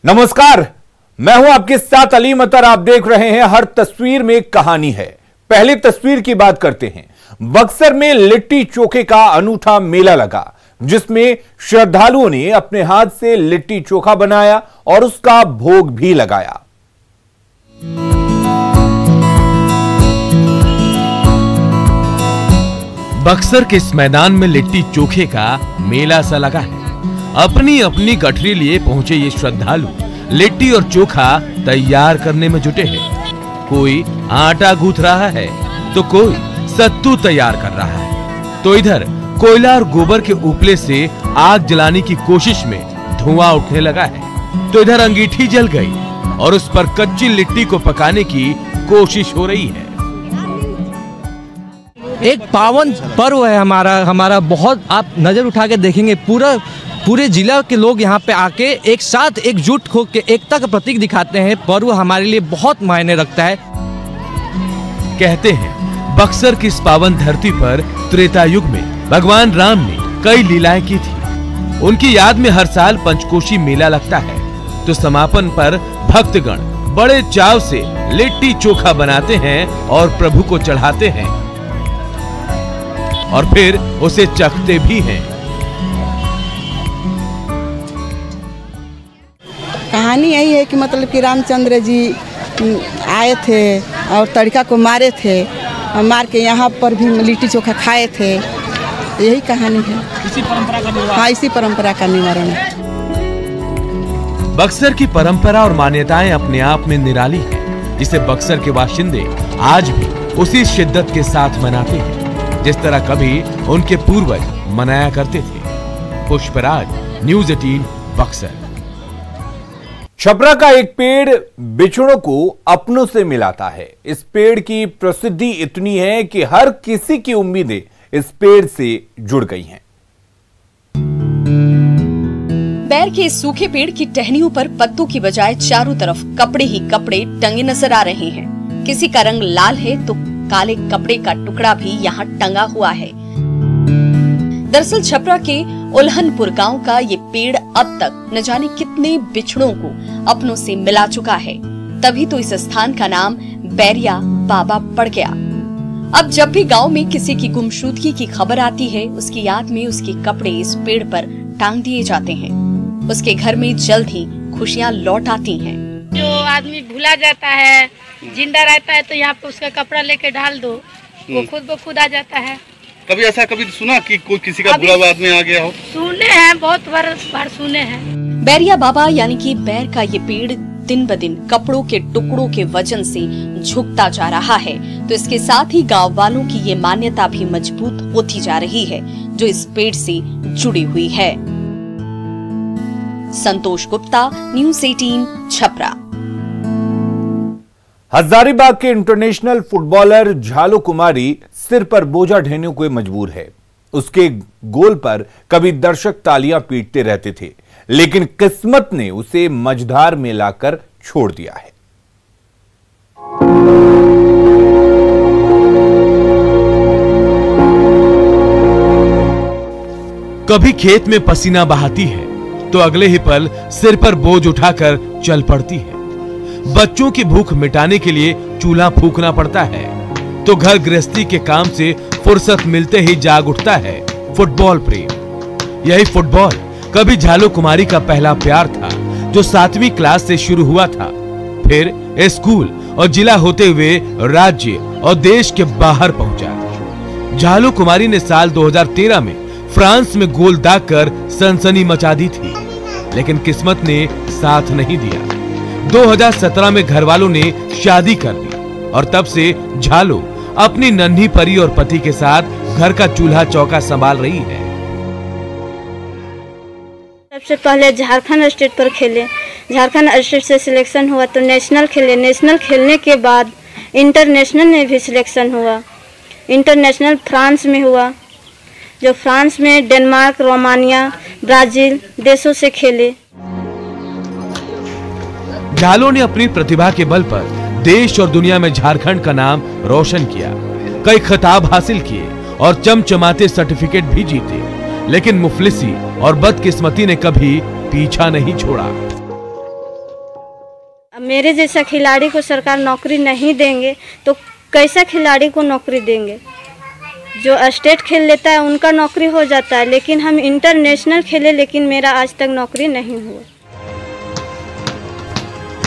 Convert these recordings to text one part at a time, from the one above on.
नमस्कार, मैं हूं आपके साथ अली मतर। आप देख रहे हैं हर तस्वीर में एक कहानी है। पहली तस्वीर की बात करते हैं। बक्सर में लिट्टी चोखे का अनूठा मेला लगा, जिसमें श्रद्धालुओं ने अपने हाथ से लिट्टी चोखा बनाया और उसका भोग भी लगाया। बक्सर के इस मैदान में लिट्टी चोखे का मेला सा लगा है। अपनी अपनी गठरी लिए पहुंचे ये श्रद्धालु लिट्टी और चोखा तैयार करने में जुटे हैं। कोई आटा गूंथ रहा है तो कोई सत्तू तैयार कर रहा है, तो इधर कोयला और गोबर के उपले से आग जलाने की कोशिश में धुआं उठने लगा है, तो इधर अंगीठी जल गई और उस पर कच्ची लिट्टी को पकाने की कोशिश हो रही है। एक पावन पर्व है हमारा बहुत। आप नजर उठा के देखेंगे पूरे जिला के लोग यहाँ पे आके एक साथ एकजुट होकर एकता का प्रतीक दिखाते हैं। पर्व हमारे लिए बहुत मायने रखता है। कहते हैं बक्सर की इस पावन धरती पर त्रेता युग में भगवान राम ने कई लीलाएं की थी। उनकी याद में हर साल पंचकोशी मेला लगता है, तो समापन पर भक्तगण बड़े चाव से लिट्टी चोखा बनाते हैं और प्रभु को चढ़ाते हैं और फिर उसे चखते भी हैं। कहानी यही है कि मतलब कि रामचंद्र जी आए थे और तड़का को मारे थे और मार के यहाँ पर भी लिट्टी चोखा खाए थे। यही कहानी है। इसी परंपरा का निवारण। हाँ, इसी परंपरा का निवारण है। बक्सर की परंपरा और मान्यताएं अपने आप में निराली है, जिसे बक्सर के बाशिंदे आज भी उसी शिद्दत के साथ मनाते हैं जिस तरह कभी उनके पूर्वज मनाया करते थे। पुष्पराज, न्यूज़ 18 बक्सर। छपरा का एक पेड़ बिछड़ों को अपनों से मिलाता है। इस पेड़ की प्रसिद्धि इतनी है कि हर किसी की उम्मीदें इस पेड़ से जुड़ गई हैं। बैर के इस सूखे पेड़ की टहनियों पर पत्तों की बजाय चारों तरफ कपड़े ही कपड़े टंगे नजर आ रहे हैं। किसी का रंग लाल है तो काले कपड़े का टुकड़ा भी यहाँ टंगा हुआ है। दरअसल छपरा के उल्हनपुर गांव का ये पेड़ अब तक न जाने कितने बिछड़ों को अपनों से मिला चुका है, तभी तो इस स्थान का नाम बैरिया बाबा पड़ गया। अब जब भी गांव में किसी की गुमशुदगी की खबर आती है, उसकी याद में उसके कपड़े इस पेड़ पर टांग दिए जाते हैं। उसके घर में जल्द ही खुशियाँ लौट आती हैं। जो आदमी भूला जाता है, जिंदा रहता है, तो यहाँ पे उसका कपड़ा लेके डाल दो, वो खुद ब खुद आ जाता है। कभी ऐसा कभी सुना कि कोई किसी का बुरा आदमी आ गया हो? सुने हैं, बहुत बार सुने हैं। बैरिया बाबा यानी कि बैर का ये पेड़ दिन ब दिन कपड़ों के टुकड़ों के वजन से झुकता जा रहा है, तो इसके साथ ही गांव वालों की ये मान्यता भी मजबूत होती जा रही है जो इस पेड़ से जुड़ी हुई है। संतोष गुप्ता, न्यूज़ 18 छपरा। हजारीबाग के इंटरनेशनल फुटबॉलर झालू कुमारी सिर पर बोझा ढोने को मजबूर है। उसके गोल पर कभी दर्शक तालियां पीटते रहते थे, लेकिन किस्मत ने उसे मझधार में लाकर छोड़ दिया है। कभी खेत में पसीना बहाती है तो अगले ही पल सिर पर बोझ उठाकर चल पड़ती है। बच्चों की भूख मिटाने के लिए चूल्हा फूंकना पड़ता है, तो घर गृहस्थी के काम से फुर्सत मिलते ही जाग उठता है फुटबॉल प्रेम। यही फुटबॉल कभी झालू कुमारी का पहला प्यार था, जो 7वीं क्लास से शुरू हुआ था, फिर स्कूल और जिला होते हुए राज्य और देश के बाहर पहुंचा। झालू कुमारी ने साल 2013 में फ्रांस में गोल दागकर सनसनी मचा दी थी, लेकिन किस्मत ने साथ नहीं दिया। 2017 में घर वालों ने शादी कर दी और तब से झालू अपनी नन्ही परी और पति के साथ घर का चूल्हा चौका संभाल रही है। सबसे पहले झारखंड स्टेट पर खेले, झारखंड स्टेट से सिलेक्शन हुआ तो नेशनल खेले, नेशनल खेलने के बाद इंटरनेशनल में भी सिलेक्शन हुआ। इंटरनेशनल फ्रांस में हुआ, जो फ्रांस में डेनमार्क, रोमानिया, ब्राजील देशों से खेले। झालू ने अपनी प्रतिभा के बल पर देश और दुनिया में झारखंड का नाम रोशन किया, कई खिताब हासिल किए और चमचमाते सर्टिफिकेट भी जीते, लेकिन मुफलिसी और बदकिस्मती ने कभी पीछा नहीं छोड़ा। मेरे जैसा खिलाड़ी को सरकार नौकरी नहीं देंगे तो कैसा खिलाड़ी को नौकरी देंगे? जो स्टेट खेल लेता है उनका नौकरी हो जाता है, लेकिन हम इंटरनेशनल खेले लेकिन मेरा आज तक नौकरी नहीं हुआ।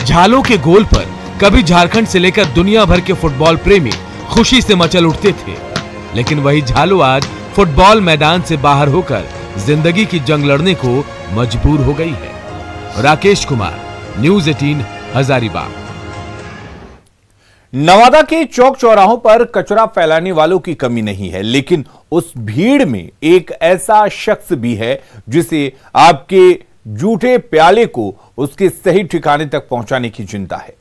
झालों के गोल पर कभी झारखंड से लेकर दुनिया भर के फुटबॉल प्रेमी खुशी से मचल उठते थे, लेकिन वही झालो आज फुटबॉल मैदान से बाहर होकर जिंदगी की जंग लड़ने को मजबूर हो गई है। राकेश कुमार, न्यूज़ 18, हजारीबाग। नवादा के चौक चौराहों पर कचरा फैलाने वालों की कमी नहीं है, लेकिन उस भीड़ में एक ऐसा शख्स भी है जिसे आपके जूठे प्याले को उसके सही ठिकाने तक पहुंचाने की चिंता है।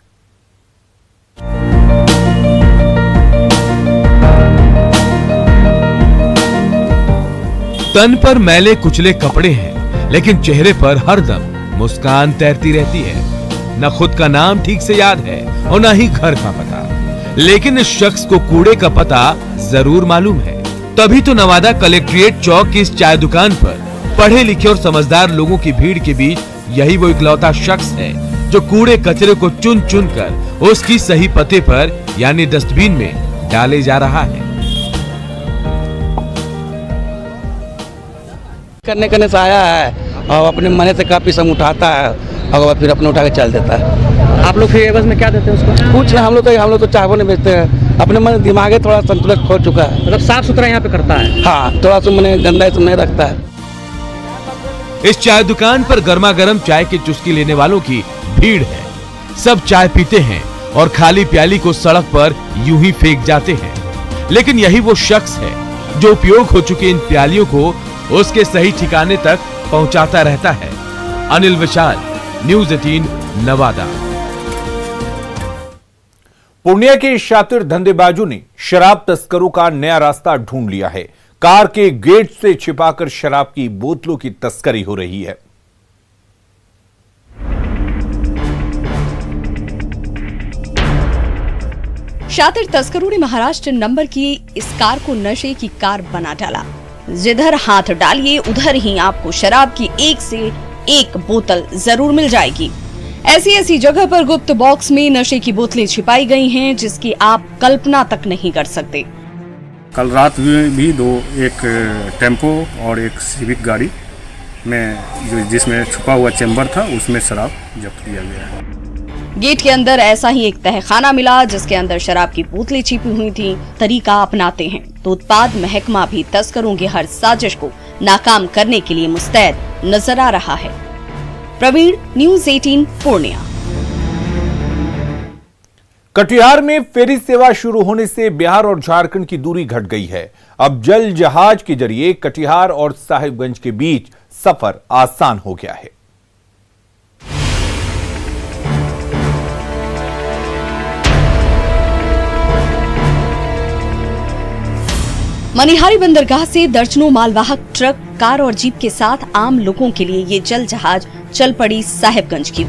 तन पर मैले कुचले कपड़े हैं, लेकिन चेहरे पर हरदम मुस्कान तैरती रहती है। न खुद का नाम ठीक से याद है और न ही घर का पता, लेकिन इस शख्स को कूड़े का पता जरूर मालूम है। तभी तो नवादा कलेक्ट्रेट चौक की इस चाय दुकान पर पढ़े लिखे और समझदार लोगों की भीड़ के बीच यही वो इकलौता शख्स है जो कूड़े कचरे को चुन चुन कर उसकी सही पते पर यानी डस्टबिन में डाले जा रहा है। करने से आया है और अपने मने से काफी सम उठाता है और फिर अपने उठा के चल देता है। आप लोग फिर एवज में क्या देते हैं उसको? कुछ नहीं, हम लोग तो चावल नहीं बेचते हैं। अपने मन दिमागे थोड़ा संतुलन खो चुका है। मतलब साफ सुथरा यहाँ पे करता है? हाँ, थोड़ा सा मैंने गंदा नहीं रखता है। इस चाय दुकान पर गर्मा गर्म चाय की चुस्की लेने वालों की भीड़ है। सब चाय पीते हैं और खाली प्याली को सड़क पर यूं ही फेंक जाते हैं, लेकिन यही वो शख्स है जो उपयोग हो चुके इन प्यालियों को उसके सही ठिकाने तक पहुंचाता रहता है। अनिल विशाल, न्यूज़ 18, नवादा। पूर्णिया के शातिर धंधेबाजों ने शराब तस्करों का नया रास्ता ढूंढ लिया है। कार के गेट से छिपाकर शराब की बोतलों की तस्करी हो रही है। शातिर तस्करों ने महाराष्ट्र नंबर की इस कार को नशे की कार बना डाला। जिधर हाथ डालिए उधर ही आपको शराब की एक से एक बोतल जरूर मिल जाएगी। ऐसी जगह पर गुप्त बॉक्स में नशे की बोतलें छिपाई गई हैं जिसकी आप कल्पना तक नहीं कर सकते। कल रात भी एक टेम्पो और एक सिविक गाड़ी में जिसमें छुपा हुआ चेंबर था उसमें शराब जब्त किया गया है। गेट के अंदर ऐसा ही एक तहखाना मिला जिसके अंदर शराब की बोतलें छिपी हुई थी। तरीका अपनाते हैं तो उत्पाद महकमा भी तस्करों की हर साजिश को नाकाम करने के लिए मुस्तैद नजर आ रहा है। प्रवीण, न्यूज़ 18, पूर्णिया। कटिहार में फेरी सेवा शुरू होने से बिहार और झारखंड की दूरी घट गई है। अब जल जहाज के जरिए कटिहार और साहिबगंज के बीच सफर आसान हो गया है। मनिहारी बंदरगाह से दर्जनों मालवाहक ट्रक, कार और जीप के साथ आम लोगों के लिए ये जल जहाज चल पड़ी साहिबगंज की।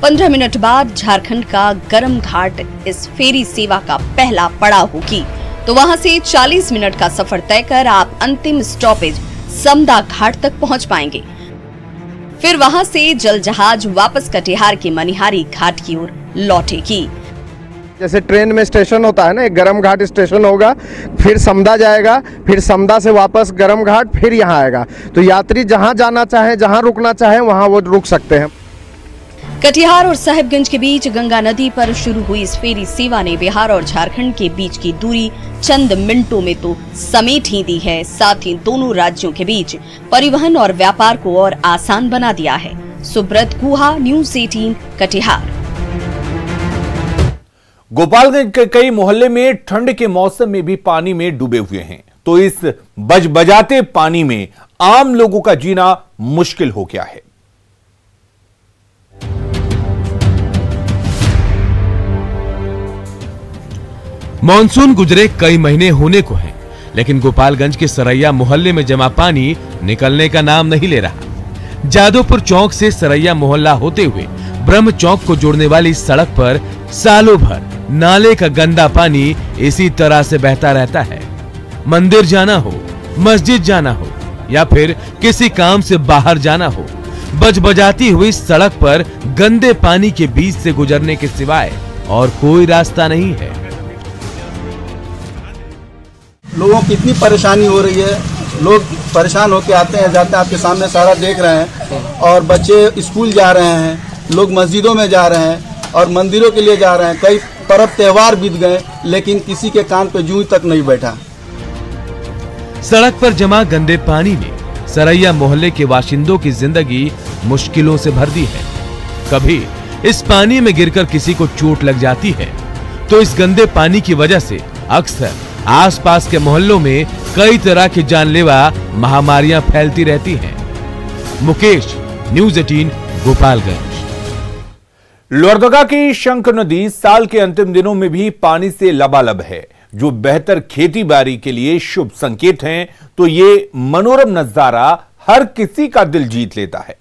15 मिनट बाद झारखंड का गरम घाट इस फेरी सेवा का पहला पड़ाव होगी, तो वहां से 40 मिनट का सफर तय कर आप अंतिम स्टॉपेज समदा घाट तक पहुंच पाएंगे। फिर वहां से जल जहाज वापस कटिहार के मनिहारी घाट की ओर लौटेगी। जैसे ट्रेन में स्टेशन होता है ना, एक गरम घाट स्टेशन होगा, फिर समदा जाएगा, फिर समदा से वापस गरम घाट, फिर यहाँ आएगा। तो यात्री जहाँ जाना चाहे, जहाँ रुकना चाहे वहाँ वो रुक सकते हैं। कटिहार और साहिबगंज के बीच गंगा नदी पर शुरू हुई इस फेरी सेवा ने बिहार और झारखंड के बीच की दूरी चंद मिनटों में तो समेट ही दी है, साथ ही दोनों राज्यों के बीच परिवहन और व्यापार को और आसान बना दिया है। सुब्रत गुहा, न्यूज़ 18, कटिहार। गोपालगंज के कई मोहल्ले में ठंड के मौसम में भी पानी में डूबे हुए हैं, तो इस बजबजाते पानी में आम लोगों का जीना मुश्किल हो गया है। मॉनसून गुजरे कई महीने होने को हैं, लेकिन गोपालगंज के सरैया मोहल्ले में जमा पानी निकलने का नाम नहीं ले रहा। जादवपुर चौक से सरैया मोहल्ला होते हुए ब्रह्म चौक को जोड़ने वाली सड़क पर सालों भर नाले का गंदा पानी इसी तरह से बहता रहता है। मंदिर जाना हो, मस्जिद जाना हो या फिर किसी काम से बाहर जाना हो, बजबजाती हुई सड़क पर गंदे पानी के बीच से गुजरने के सिवाय और कोई रास्ता नहीं है। लोगों की इतनी परेशानी हो रही है, लोग परेशान होकर आते हैं जाते हैं, आपके सामने सारा देख रहे हैं। और बच्चे स्कूल जा रहे हैं, लोग मस्जिदों में जा रहे हैं और मंदिरों के लिए जा रहे हैं। कई पर्व त्योहार बीत गए लेकिन किसी के कान पे जूं तक नहीं बैठा। सड़क पर जमा गंदे पानी ने सरैया मोहल्ले के बाशिंदों की जिंदगी मुश्किलों से भर दी है। कभी इस पानी में गिरकर किसी को चोट लग जाती है तो इस गंदे पानी की वजह से अक्सर आसपास के मोहल्लों में कई तरह की जानलेवा महामारियां फैलती रहती हैं। मुकेश, न्यूज़ 18, गोपालगंज। लोहरदगा की शंख नदी साल के अंतिम दिनों में भी पानी से लबालब है, जो बेहतर खेती बाड़ी के लिए शुभ संकेत हैं। तो ये मनोरम नजारा हर किसी का दिल जीत लेता है।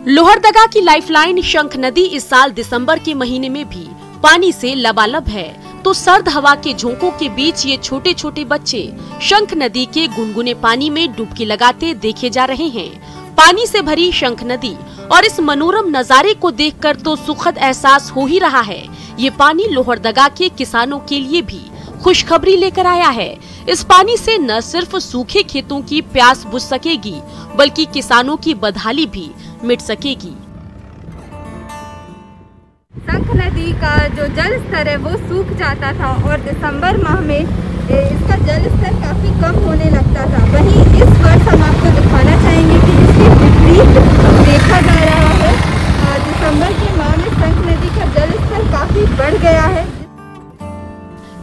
लोहरदगा की लाइफलाइन शंख नदी इस साल दिसंबर के महीने में भी पानी से लबालब है। तो सर्द हवा के झोंकों के बीच ये छोटे छोटे बच्चे शंख नदी के गुनगुने पानी में डुबकी लगाते देखे जा रहे हैं। पानी से भरी शंख नदी और इस मनोरम नजारे को देखकर तो सुखद एहसास हो ही रहा है। ये पानी लोहरदगा के किसानों के लिए भी खुशखबरी लेकर आया है। इस पानी से न सिर्फ सूखे खेतों की प्यास बुझ सकेगी बल्कि किसानों की बदहाली भी मिट सकेगी। शंख नदी का जो जल स्तर है वो सूख जाता था और दिसंबर माह में इसका जल स्तर काफी कम होने लगता था। वहीं इस वर्ष हम आपको दिखाना चाहेंगे कि इसके विपरीत देखा जा रहा है। दिसंबर के माह में शंख नदी का जल स्तर काफी बढ़ गया है।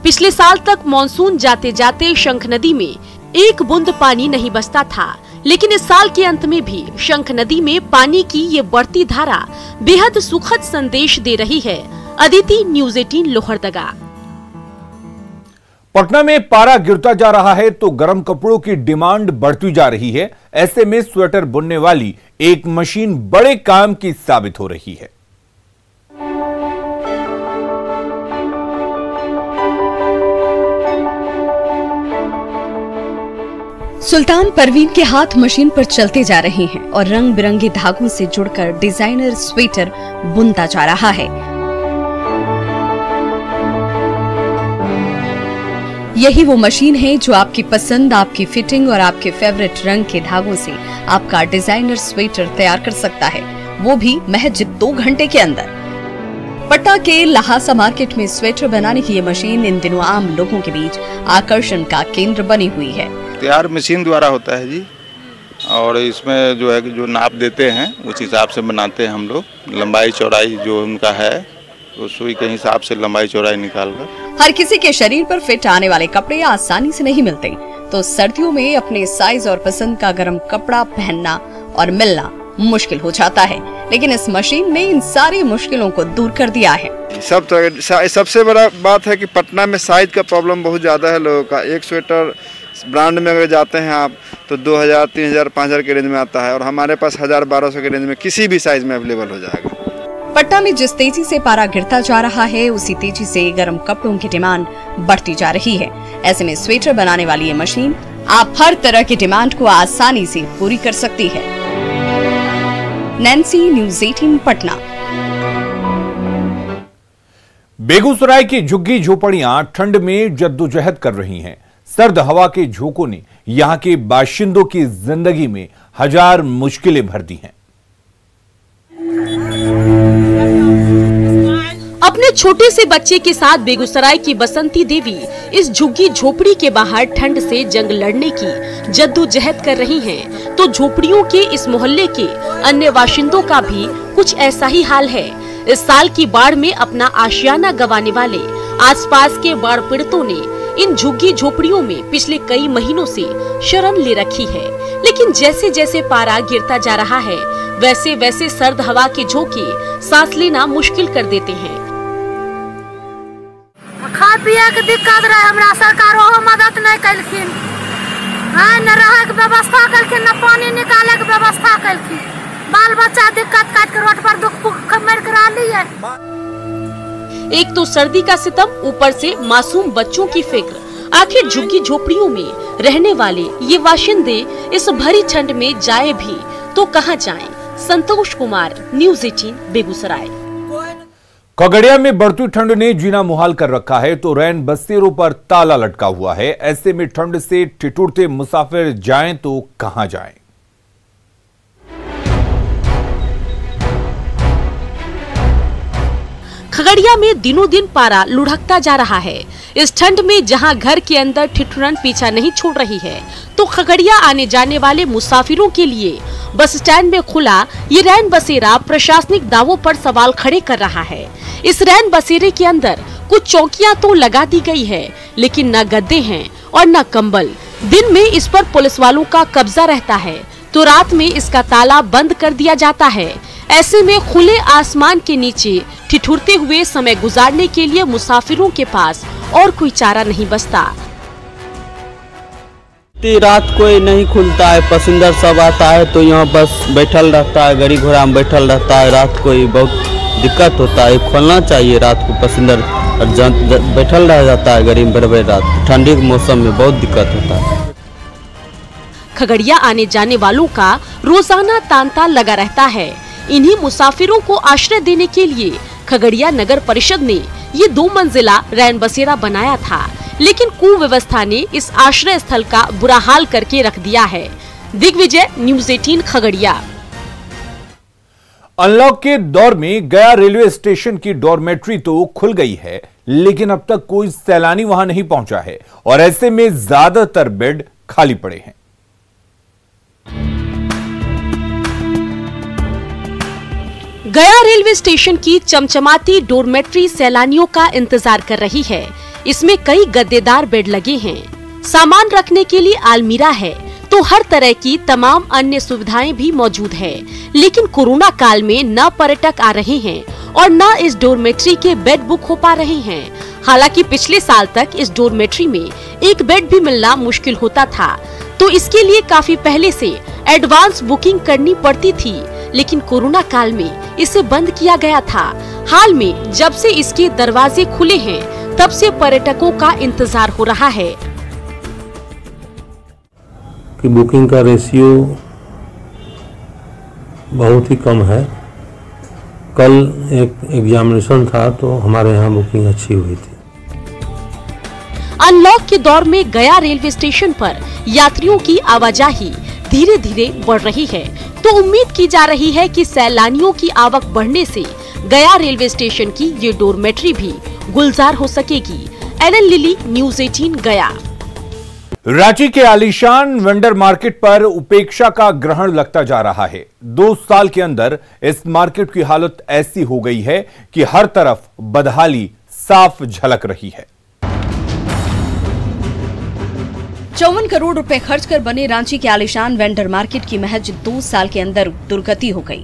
पिछले साल तक मॉनसून जाते जाते शंख नदी में एक बूंद पानी नहीं बचता था, लेकिन इस साल के अंत में भी शंख नदी में पानी की ये बढ़ती धारा बेहद सुखद संदेश दे रही है। अदिति, न्यूज़ 18, लोहरदगा। पटना में पारा गिरता जा रहा है तो गर्म कपड़ों की डिमांड बढ़ती जा रही है। ऐसे में स्वेटर बुनने वाली एक मशीन बड़े काम की साबित हो रही है। सुल्तान परवीन के हाथ मशीन पर चलते जा रहे हैं और रंग बिरंगे धागों से जुड़कर डिजाइनर स्वेटर बुनता जा रहा है। यही वो मशीन है जो आपकी पसंद, आपकी फिटिंग और आपके फेवरेट रंग के धागों से आपका डिजाइनर स्वेटर तैयार कर सकता है, वो भी महज 2 घंटे के अंदर। पटना के लहासा मार्केट में स्वेटर बनाने की ये मशीन इन दिनों आम लोगों के बीच आकर्षण का केंद्र बनी हुई है। तैयार मशीन द्वारा होता है जी, और इसमें जो है जो नाप देते हैं उस हिसाब से बनाते हैं हम लोग। लंबाई चौड़ाई जो उनका है तो सुई के हिसाब से लंबाई चौड़ाई निकालकर। हर किसी के शरीर पर फिट आने वाले कपड़े आसानी से नहीं मिलते, तो सर्दियों में अपने साइज और पसंद का गर्म कपड़ा पहनना और मिलना मुश्किल हो जाता है, लेकिन इस मशीन ने इन सारी मुश्किलों को दूर कर दिया है। सबसे बड़ा बात है कि पटना में साइज का प्रॉब्लम बहुत ज्यादा है लोगों का। एक स्वेटर ब्रांड में अगर जाते हैं आप तो 2000, 3000, 5000 के रेंज में आता है, और हमारे पास 1000, 1200 के रेंज में किसी भी साइज में अवेलेबल हो जाएगा। पटना में जिस तेजी से पारा गिरता जा रहा है उसी तेजी से गर्म कपड़ों की डिमांड बढ़ती जा रही है। ऐसे में स्वेटर बनाने वाली ये मशीन आप हर तरह की डिमांड को आसानी से पूरी कर सकती है। Nancy, news 18, Patna. बेगूसराय की झुग्गी झोपड़ियां ठंड में जद्दोजहद कर रही हैं। सर्द हवा के झोंकों ने यहां के बाशिंदों की जिंदगी में हजार मुश्किलें भर दी हैं। अपने छोटे से बच्चे के साथ बेगूसराय की बसंती देवी इस झुग्गी झोपड़ी के बाहर ठंड से जंग लड़ने की जद्दोजहद कर रही हैं। तो झोपड़ियों के इस मोहल्ले के अन्य बाशिंदों का भी कुछ ऐसा ही हाल है। इस साल की बाढ़ में अपना आशियाना गंवाने वाले आसपास के बाढ़ पीड़ितों ने इन झुग्गी झोपड़ियों में पिछले कई महीनों से शरण ले रखी है, लेकिन जैसे जैसे पारा गिरता जा रहा है वैसे वैसे सर्द हवा के झोंके सांस लेना मुश्किल कर देते हैं। खा पिए के दिक्कत रहे, हमरा सरकार ओहो मदद नहीं कलखिन, न रहे के व्यवस्था कलखिन, न पानी निकाले के व्यवस्था कलखिन। बाल बच्चा दिक्कत काट कर रोड पर दुख मर कर आली है। एक तो सर्दी का सितम, ऊपर से मासूम बच्चों की फिक्र। आखिर झुग्गी झोपड़ियों में रहने वाले ये बाशिंदे इस भरी ठंड में जाए भी तो कहां जाएं? संतोष कुमार, न्यूज़ 18 बेगूसराय। खगड़िया में बढ़ती ठंड ने जीना मुहाल कर रखा है तो रैन बसेरों पर ताला लटका हुआ है। ऐसे में ठंड से ठिठुरते मुसाफिर जाएं तो कहां जाएं? खगड़िया में दिनों दिन पारा लुढ़कता जा रहा है। इस ठंड में जहां घर के अंदर ठिठुरन पीछा नहीं छोड़ रही है, तो खगड़िया आने जाने वाले मुसाफिरों के लिए बस स्टैंड में खुला ये रैन बसेरा प्रशासनिक दावों पर सवाल खड़े कर रहा है। इस रैन बसेरे के अंदर कुछ चौकियां तो लगा दी गई है, लेकिन न गद्दे हैं और न कंबल। दिन में इस पर पुलिस वालों का कब्जा रहता है, तो रात में इसका ताला बंद कर दिया जाता है। ऐसे में खुले आसमान के नीचे ठिठुरते हुए समय गुजारने के लिए मुसाफिरों के पास और कोई चारा नहीं बचता। रात कोई नहीं खुलता है, पैसेंजर सब आता है तो यहाँ बस बैठल रहता है, गाड़ी घोड़ा में बैठल रहता है। रात कोई बहुत दिक्कत होता है, खोलना चाहिए। रात को पैसेंजर बैठल रह जाता है गाड़ी में बड़े रात, ठंडी के मौसम में बहुत दिक्कत होता है। खगड़िया आने जाने वालों का रोजाना तांता लगा रहता है। इन्हीं मुसाफिरों को आश्रय देने के लिए खगड़िया नगर परिषद ने ये 2 मंजिला रैन बसेरा बनाया था, लेकिन कुव्यवस्था ने इस आश्रय स्थल का बुरा हाल करके रख दिया है। दिग्विजय, न्यूज़ 18 खगड़िया। अनलॉक के दौर में गया रेलवे स्टेशन की डॉर्मेट्री तो खुल गई है, लेकिन अब तक कोई सैलानी वहां नहीं पहुंचा है और ऐसे में ज्यादातर बेड खाली पड़े हैं। गया रेलवे स्टेशन की चमचमाती डोरमेट्री सैलानियों का इंतजार कर रही है। इसमें कई गद्देदार बेड लगे हैं, सामान रखने के लिए अलमीरा है, तो हर तरह की तमाम अन्य सुविधाएं भी मौजूद है। लेकिन कोरोना काल में न पर्यटक आ रहे हैं और न इस डोरमेट्री के बेड बुक हो पा रहे हैं। हालांकि पिछले साल तक इस डोरमेट्री में एक बेड भी मिलना मुश्किल होता था, तो इसके लिए काफी पहले से एडवांस बुकिंग करनी पड़ती थी, लेकिन कोरोना काल में इसे बंद किया गया था। हाल में जब से इसके दरवाजे खुले हैं, तब से पर्यटकों का इंतजार हो रहा है। कि बुकिंग का रेशियो बहुत ही कम है। कल एक एग्जामिनेशन था तो हमारे यहाँ बुकिंग अच्छी हुई थी। अनलॉक के दौर में गया रेलवे स्टेशन पर यात्रियों की आवाजाही धीरे धीरे बढ़ रही है, तो उम्मीद की जा रही है कि सैलानियों की आवक बढ़ने से गया रेलवे स्टेशन की ये डोरमेट्री भी गुलजार हो सकेगी। एलन लिली, न्यूज़ 18 गया। रांची के आलीशान वेंडर मार्केट पर उपेक्षा का ग्रहण लगता जा रहा है। 2 साल के अंदर इस मार्केट की हालत ऐसी हो गई है कि हर तरफ बदहाली साफ झलक रही है। 54 करोड़ रुपए खर्च कर बने रांची के आलीशान वेंडर मार्केट की महज 2 साल के अंदर दुर्गति हो गई।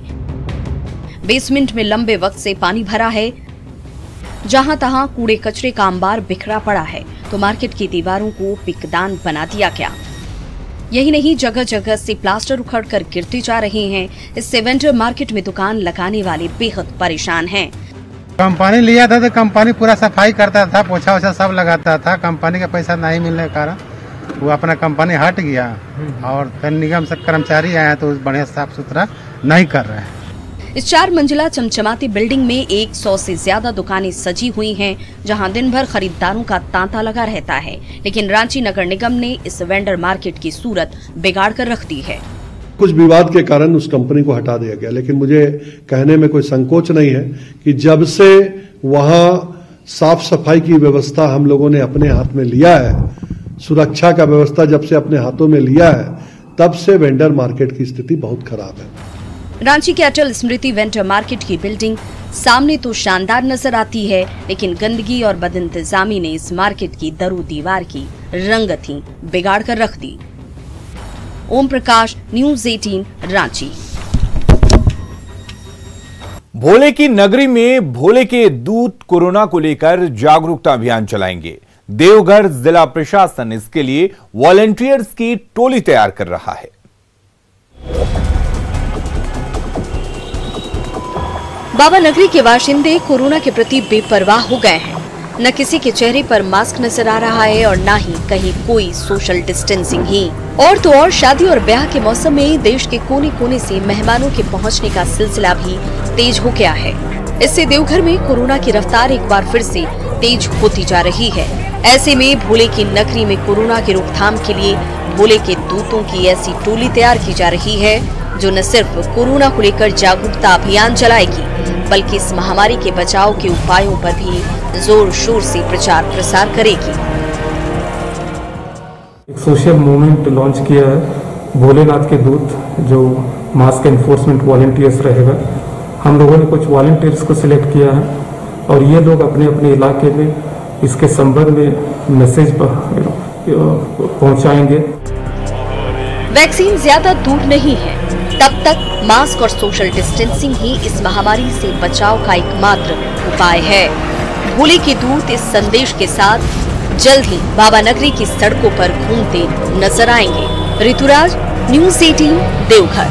बेसमेंट में लंबे वक्त से पानी भरा है, जहां तहां कूड़े कचरे का अंबार बिखरा पड़ा है, तो मार्केट की दीवारों को पिकदान बना दिया गया। यही नहीं, जगह जगह से प्लास्टर उखड़कर गिरते जा रहे हैं। इससे वेंडर मार्केट में दुकान लगाने वाले बेहद परेशान हैं। कंपनी लिया था तो कंपनी पूरा सफाई करता था, पोछा वोछा सब लगाता था। कंपनी का पैसा नहीं मिलने के कारण वो अपना कंपनी हट गया और फिर निगम से कर्मचारी आया तो बढ़िया साफ सुथरा नहीं कर रहे हैं। इस 4 मंजिला चमचमाती बिल्डिंग में 100 से ज्यादा दुकानें सजी हुई हैं, जहां दिन भर खरीदारों का तांता लगा रहता है। लेकिन रांची नगर निगम ने इस वेंडर मार्केट की सूरत बिगाड़ कर रख दी है। कुछ विवाद के कारण उस कंपनी को हटा दिया गया, लेकिन मुझे कहने में कोई संकोच नहीं है कि जब से वहां साफ सफाई की व्यवस्था हम लोगों ने अपने हाथ में लिया है, सुरक्षा का व्यवस्था जब से अपने हाथों में लिया है, तब से वेंडर मार्केट की स्थिति बहुत खराब है। रांची के अटल स्मृति वेंडर मार्केट की बिल्डिंग सामने तो शानदार नजर आती है, लेकिन गंदगी और बदइंतजामी ने इस मार्केट की दरो दीवार की रंगत ही बिगाड़ कर रख दी। ओम प्रकाश, न्यूज़ 18 रांची। भोले की नगरी में भोले के दूत कोरोना को लेकर जागरूकता अभियान चलाएंगे। देवघर जिला प्रशासन इसके लिए वॉलंटियर्स की टोली तैयार कर रहा है। बाबा नगरी के बाशिंदे कोरोना के प्रति बेपरवाह हो गए हैं। न किसी के चेहरे पर मास्क नजर आ रहा है और न ही कहीं कोई सोशल डिस्टेंसिंग ही। और तो और शादी और ब्याह के मौसम में देश के कोने कोने से मेहमानों के पहुंचने का सिलसिला भी तेज हो गया है। इससे देवघर में कोरोना की रफ्तार एक बार फिर से तेज होती जा रही है। ऐसे में भोले की नगरी में कोरोना की रोकथाम के लिए भोले के दूतों की ऐसी टोली तैयार की जा रही है जो न सिर्फ कोरोना को लेकर जागरूकता अभियान चलाएगी बल्कि इस महामारी के बचाव के उपायों पर भी जोर शोर से प्रचार प्रसार करेगी। एक सोशल मूवमेंट लॉन्च किया है भोलेनाथ के दूत, जो मास्क एनफोर्समेंट वॉलंटियर्स रहेगा। हम लोगों ने कुछ वॉलंटियर्स को सिलेक्ट किया है और ये लोग अपने अपने इलाके में इसके संबंध में मैसेज पहुंचाएंगे। वैक्सीन ज्यादा दूर नहीं है, तब तक मास्क और सोशल डिस्टेंसिंग ही इस महामारी से बचाव का एकमात्र उपाय है। भोले के दूत इस संदेश के साथ जल्द ही बाबा नगरी की सड़कों पर घूमते नजर आएंगे। ऋतुराज, न्यूज़ 18 देवघर।